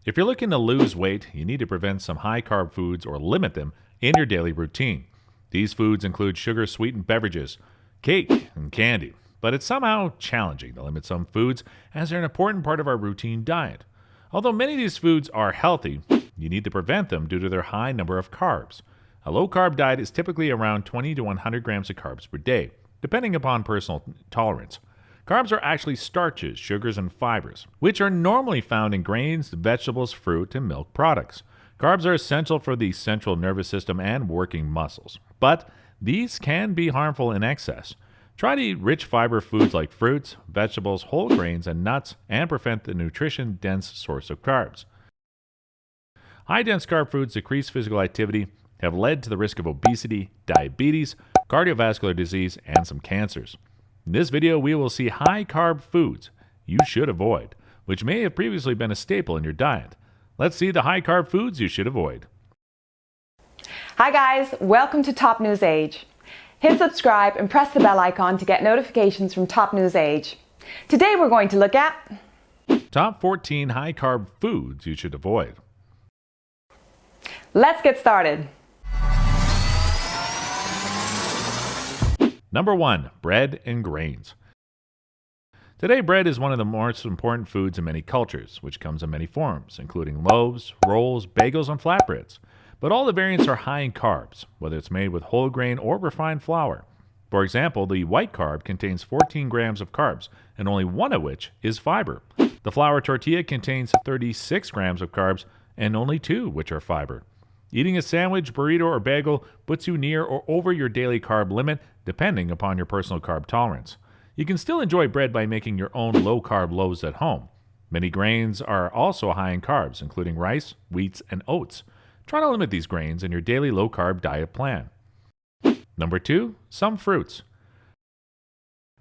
If you're looking to lose weight, you need to prevent some high-carb foods or limit them in your daily routine. These foods include sugar-sweetened beverages, cake, and candy, but it's somehow challenging to limit some foods as they're an important part of our routine diet. Although many of these foods are healthy, you need to prevent them due to their high number of carbs. A low-carb diet is typically around 20 to 100 grams of carbs per day, depending upon personal tolerance. Carbs are actually starches, sugars, and fibers, which are normally found in grains, vegetables, fruit, and milk products. Carbs are essential for the central nervous system and working muscles, but these can be harmful in excess. Try to eat rich fiber foods like fruits, vegetables, whole grains, and nuts, and prevent the nutrition-dense source of carbs. High-dense carb foods decrease physical activity, have led to the risk of obesity, diabetes, cardiovascular disease, and some cancers. In this video, we will see high-carb foods you should avoid, which may have previously been a staple in your diet. Let's see the high-carb foods you should avoid. Hi guys, welcome to TopNewsage. Hit subscribe and press the bell icon to get notifications from TopNewsage. Today we're going to look at Top 14 high-carb foods you should avoid. Let's get started. Number 1. Bread and grains. Today, bread is one of the most important foods in many cultures, which comes in many forms, including loaves, rolls, bagels, and flatbreads. But all the variants are high in carbs, whether it's made with whole grain or refined flour. For example, the white carb contains 14 grams of carbs, and only one of which is fiber. The flour tortilla contains 36 grams of carbs, and only 2 which are fiber. Eating a sandwich, burrito, or bagel puts you near or over your daily carb limit, depending upon your personal carb tolerance. You can still enjoy bread by making your own low-carb loaves at home. Many grains are also high in carbs, including rice, wheats, and oats. Try to limit these grains in your daily low-carb diet plan. Number 2. Some fruits.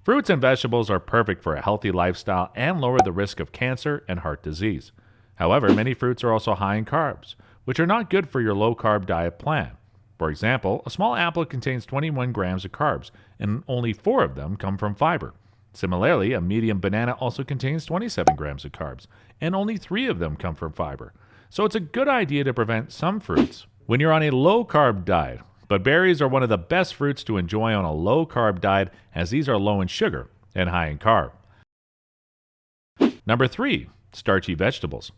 Fruits and vegetables are perfect for a healthy lifestyle and lower the risk of cancer and heart disease. However, many fruits are also high in carbs, which are not good for your low-carb diet plan. For example, a small apple contains 21 grams of carbs, and only 4 of them come from fiber. Similarly, a medium banana also contains 27 grams of carbs, and only 3 of them come from fiber. So it's a good idea to prevent some fruits when you're on a low-carb diet. But berries are one of the best fruits to enjoy on a low-carb diet, as these are low in sugar and high in carb. Number 3. Starchy vegetables.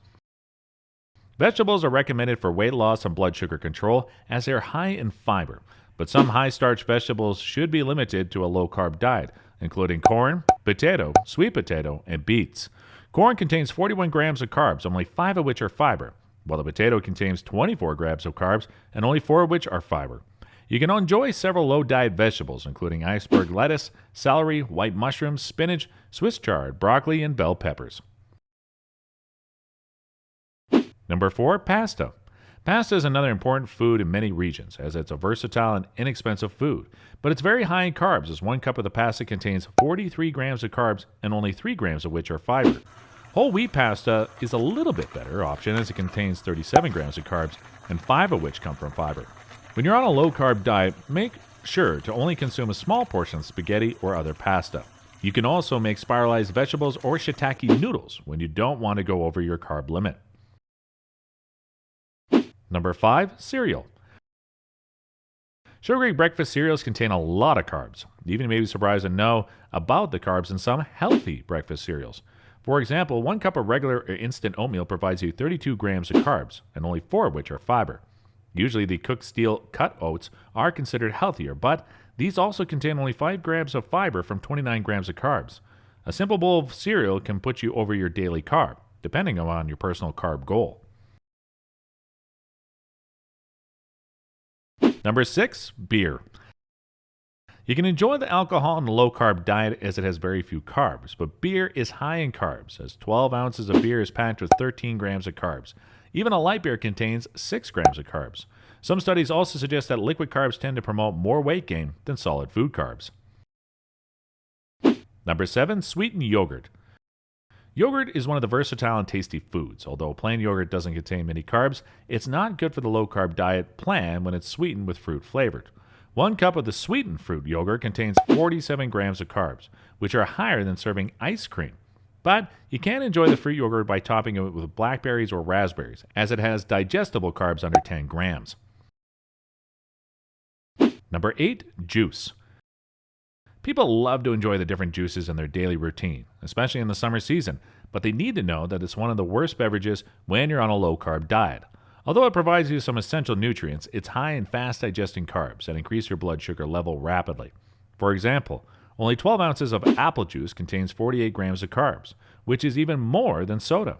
Vegetables are recommended for weight loss and blood sugar control as they are high in fiber, but some high-starch vegetables should be limited to a low-carb diet, including corn, potato, sweet potato, and beets. Corn contains 41 grams of carbs, only 5 of which are fiber, while the potato contains 24 grams of carbs, and only 4 of which are fiber. You can enjoy several low-diet vegetables, including iceberg lettuce, celery, white mushrooms, spinach, Swiss chard, broccoli, and bell peppers. Number 4. Pasta. Pasta is another important food in many regions, as it's a versatile and inexpensive food. But it's very high in carbs, as 1 cup of the pasta contains 43 grams of carbs, and only 3 grams of which are fiber. Whole wheat pasta is a little bit better option, as it contains 37 grams of carbs, and 5 of which come from fiber. When you're on a low-carb diet, make sure to only consume a small portion of spaghetti or other pasta. You can also make spiralized vegetables or shiitake noodles when you don't want to go over your carb limit. Number 5. Cereal. Sugary breakfast cereals contain a lot of carbs. You even may be surprised to know about the carbs in some healthy breakfast cereals. For example, 1 cup of regular or instant oatmeal provides you 32 grams of carbs, and only 4 of which are fiber. Usually the cooked steel cut oats are considered healthier, but these also contain only 5 grams of fiber from 29 grams of carbs. A simple bowl of cereal can put you over your daily carb, depending on your personal carb goal. Number 6. Beer. You can enjoy the alcohol in a low-carb diet as it has very few carbs, but beer is high in carbs, as 12 ounces of beer is packed with 13 grams of carbs. Even a light beer contains 6 grams of carbs. Some studies also suggest that liquid carbs tend to promote more weight gain than solid food carbs. Number 7. Sweetened yogurt. Yogurt is one of the versatile and tasty foods. Although plain yogurt doesn't contain many carbs, it's not good for the low-carb diet plan when it's sweetened with fruit flavored. 1 cup of the sweetened fruit yogurt contains 47 grams of carbs, which are higher than serving ice cream. But you can enjoy the fruit yogurt by topping it with blackberries or raspberries, as it has digestible carbs under 10 grams. Number 8, juice. People love to enjoy the different juices in their daily routine, especially in the summer season, but they need to know that it's one of the worst beverages when you're on a low-carb diet. Although it provides you some essential nutrients, it's high in fast-digesting carbs that increase your blood sugar level rapidly. For example, only 12 ounces of apple juice contains 48 grams of carbs, which is even more than soda.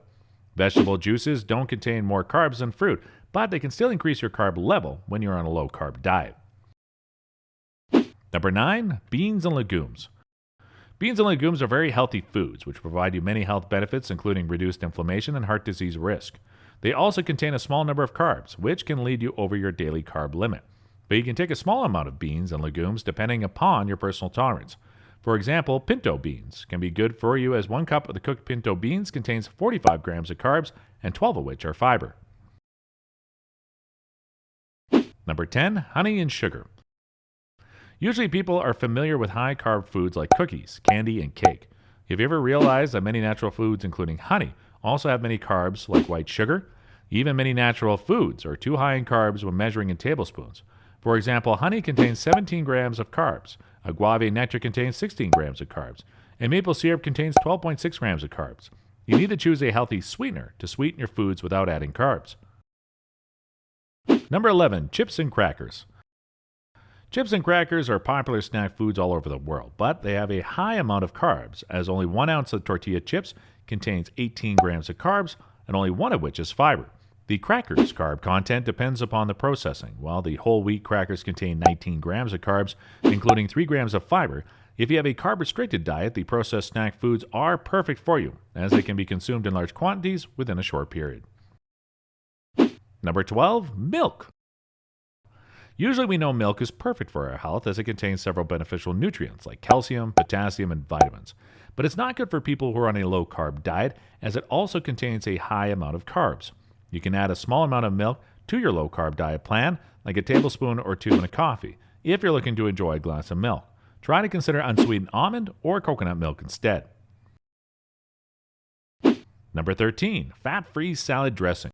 Vegetable juices don't contain more carbs than fruit, but they can still increase your carb level when you're on a low-carb diet. Number 9, beans and legumes. Beans and legumes are very healthy foods, which provide you many health benefits, including reduced inflammation and heart disease risk. They also contain a small number of carbs, which can lead you over your daily carb limit. But you can take a small amount of beans and legumes depending upon your personal tolerance. For example, pinto beans can be good for you, as 1 cup of the cooked pinto beans contains 45 grams of carbs, and 12 of which are fiber. Number 10, honey and sugar. Usually people are familiar with high-carb foods like cookies, candy, and cake. Have you ever realized that many natural foods, including honey, also have many carbs like white sugar? Even many natural foods are too high in carbs when measuring in tablespoons. For example, honey contains 17 grams of carbs, agave nectar contains 16 grams of carbs, and maple syrup contains 12.6 grams of carbs. You need to choose a healthy sweetener to sweeten your foods without adding carbs. Number 11, chips and crackers. Chips and crackers are popular snack foods all over the world, but they have a high amount of carbs, as only 1 ounce of tortilla chips contains 18 grams of carbs, and only 1 of which is fiber. The crackers' carb content depends upon the processing. While the whole wheat crackers contain 19 grams of carbs, including 3 grams of fiber, if you have a carb-restricted diet, the processed snack foods are perfect for you, as they can be consumed in large quantities within a short period. Number 12, milk. Usually we know milk is perfect for our health, as it contains several beneficial nutrients like calcium, potassium, and vitamins. But it's not good for people who are on a low-carb diet, as it also contains a high amount of carbs. You can add a small amount of milk to your low-carb diet plan, like a tablespoon or 2 in a coffee, if you're looking to enjoy a glass of milk. Try to consider unsweetened almond or coconut milk instead. Number 13, fat-free salad dressing.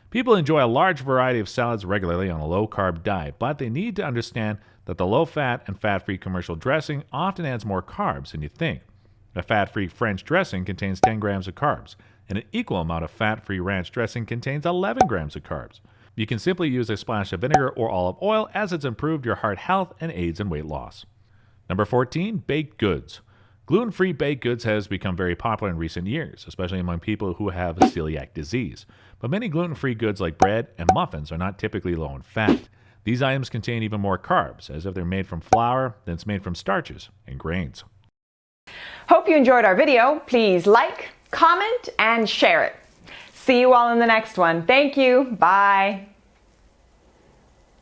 People enjoy a large variety of salads regularly on a low-carb diet, but they need to understand that the low-fat and fat-free commercial dressing often adds more carbs than you think. A fat-free French dressing contains 10 grams of carbs, and an equal amount of fat-free ranch dressing contains 11 grams of carbs. You can simply use a splash of vinegar or olive oil, as it's improved your heart health and aids in weight loss. Number 14, baked goods. Gluten-free baked goods has become very popular in recent years, especially among people who have celiac disease. But many gluten-free goods like bread and muffins are not typically low in fat. These items contain even more carbs, as if they're made from flour than it's made from starches and grains. Hope you enjoyed our video. Please like, comment, and share it. See you all in the next one. Thank you. Bye.